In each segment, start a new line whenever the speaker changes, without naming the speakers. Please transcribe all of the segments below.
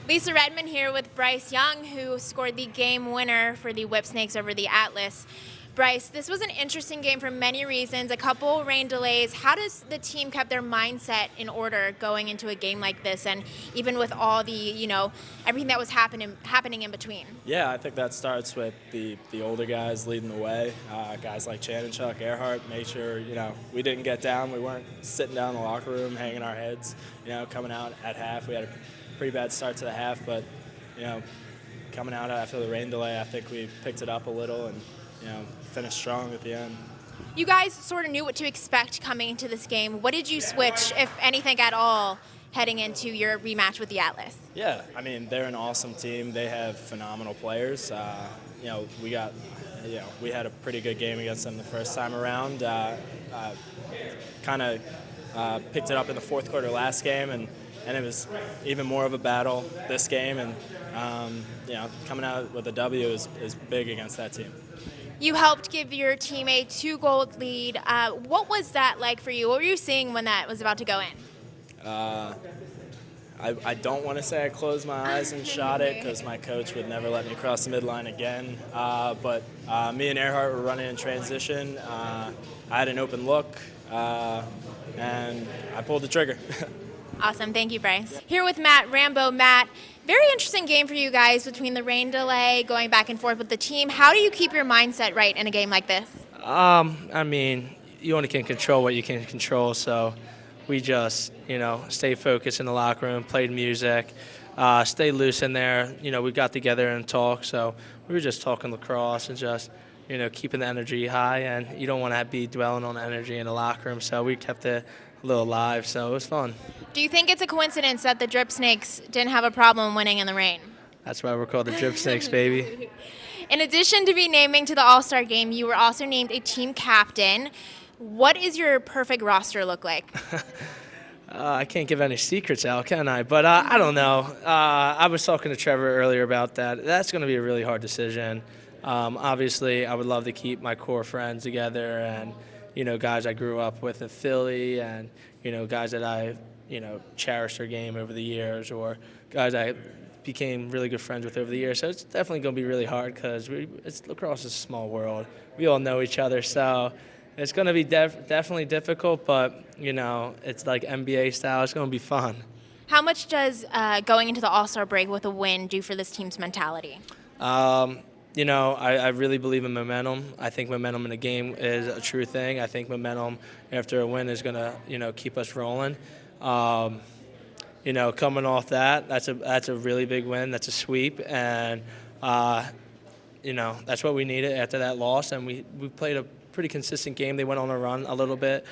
Lisa Redmond here with Bryce Young, who scored the game winner for the Whipsnakes over the Atlas. Bryce, this was an interesting game for many reasons, a couple rain delays. How does the team keep their mindset in order going into a game like this, and even with all the, everything that was happening in between?
Yeah, I think that starts with the older guys leading the way. Guys like Chan and Chuck, Earhart, make sure, we didn't get down. We weren't sitting down in the locker room, hanging our heads, coming out at half. We had a pretty bad start to the half, but, coming out after the rain delay, I think we picked it up a little and, finished strong at the end.
You guys sort of knew what to expect coming into this game. What did you switch, if anything at all, heading into your rematch with the Atlas?
Yeah, I mean, they're an awesome team. They have phenomenal players. We had a pretty good game against them the first time around. Kind of picked it up in the fourth quarter last game, and it was even more of a battle this game. And coming out with a W is big against that team.
You helped give your team a 2-goal lead. What was that like for you? What were you seeing when that was about to go in?
I don't want to say I closed my eyes and shot it because my coach would never let me cross the midline again. But me and Earhart were running in transition. I had an open look, and I pulled the trigger.
Awesome. Thank you, Bryce. Here with Matt Rambo. Matt, very interesting game for you guys between the rain delay, going back and forth with the team. How do you keep your mindset right in a game like this?
I mean, you only can control what you can control, so we just, stayed focused in the locker room, played music, stayed loose in there. We got together and talked, so we were just talking lacrosse and just, keeping the energy high, and you don't want to be dwelling on energy in the locker room, so we kept it a little live, so it was fun.
Do you think it's a coincidence that the Whipsnakes didn't have a problem winning in the rain?
That's why we're called the Whipsnakes, baby.
In addition to be naming to the All-Star game, you were also named a team captain. What is your perfect roster look like?
I can't give any secrets out, can I? But I don't know. I was talking to Trevor earlier about that. That's going to be a really hard decision. Obviously, I would love to keep my core friends together and, guys I grew up with in Philly and, guys that I, cherished their game over the years, or guys I became really good friends with over the years. So it's definitely going to be really hard because lacrosse is a small world. We all know each other, so it's going to be definitely difficult, but, it's like NBA style. It's going to be fun.
How much does going into the All-Star break with a win do for this team's mentality?
I really believe in momentum. I think momentum in a game is a true thing. I think momentum after a win is going to, keep us rolling. Coming off that's a really big win. That's a sweep, and that's what we needed after that loss. And we played a pretty consistent game. They went on a run a little bit,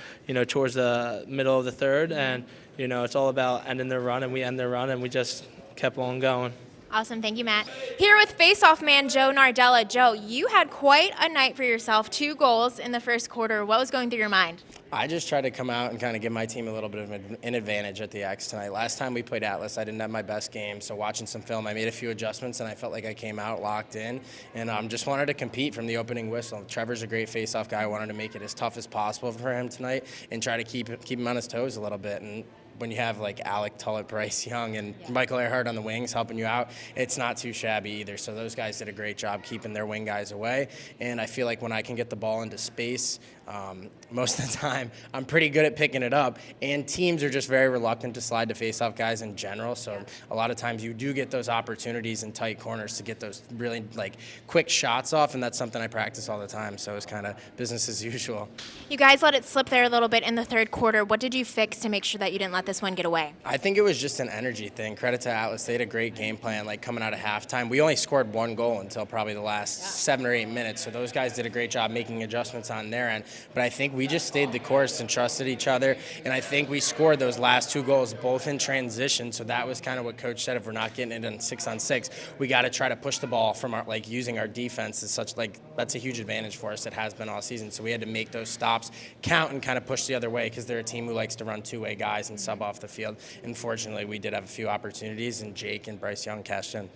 towards the middle of the third, and it's all about ending their run, and we end their run, and we just kept on going.
Awesome. Thank you, Matt. Here with face-off man Joe Nordella. Joe, you had quite a night for yourself, 2 goals in the first quarter. What was going through your mind?
I just tried to come out and kind of give my team a little bit of an advantage at the X tonight. Last time we played Atlas, I didn't have my best game, so watching some film, I made a few adjustments, and I felt like I came out locked in, and just wanted to compete from the opening whistle. Trevor's a great face-off guy. I wanted to make it as tough as possible for him tonight and try to keep him on his toes a little bit. And when you have like Alec Tullett, Bryce Young, and Michael Earhart on the wings helping you out, it's not too shabby either. So those guys did a great job keeping their wing guys away. And I feel like when I can get the ball into space, most of the time, I'm pretty good at picking it up. And teams are just very reluctant to slide to face-off guys in general. So a lot of times you do get those opportunities in tight corners to get those really quick shots off, and that's something I practice all the time. So it's kind of business as usual.
You guys let it slip there a little bit in the third quarter. What did you fix to make sure that you didn't let this one get away?
I think it was just an energy thing. Credit to Atlas. They had a great game plan, coming out of halftime. We only scored 1 goal until probably the last 7 or 8 minutes, so those guys did a great job making adjustments on their end. But I think we just stayed the course and trusted each other, and I think we scored those last 2 goals both in transition, so that was kind of what Coach said. If we're not getting it in 6-on-6, we got to try to push the ball from our, using our defense as such. That's a huge advantage for us. It has been all season, so we had to make those stops count and kind of push the other way because they're a team who likes to run 2-way guys and sub off the field. Unfortunately, we did have a few opportunities, and Jake and Bryce Young cashed in.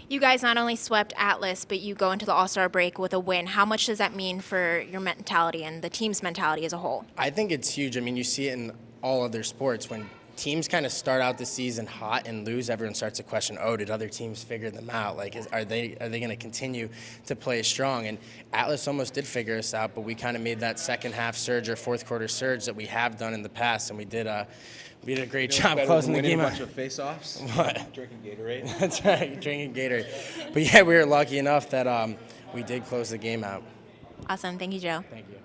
You guys not only swept Atlas, but you go into the All-Star break with a win. How much does that mean for your mentality and the team's mentality as a whole?
I think it's huge. I mean, you see it in all other sports when teams kind of start out the season hot and lose, everyone starts to question, oh, did other teams figure them out? Like, are they going to continue to play strong? And Atlas almost did figure us out, but we kind of made that second half surge or fourth quarter surge that we have done in the past, and we did a great job closing the game
a
out.
bunch of face-offs.
What?
Drinking Gatorade.
That's right, drinking Gatorade. But yeah, we were lucky enough that we did close the game out.
Awesome. Thank you, Joe.
Thank you.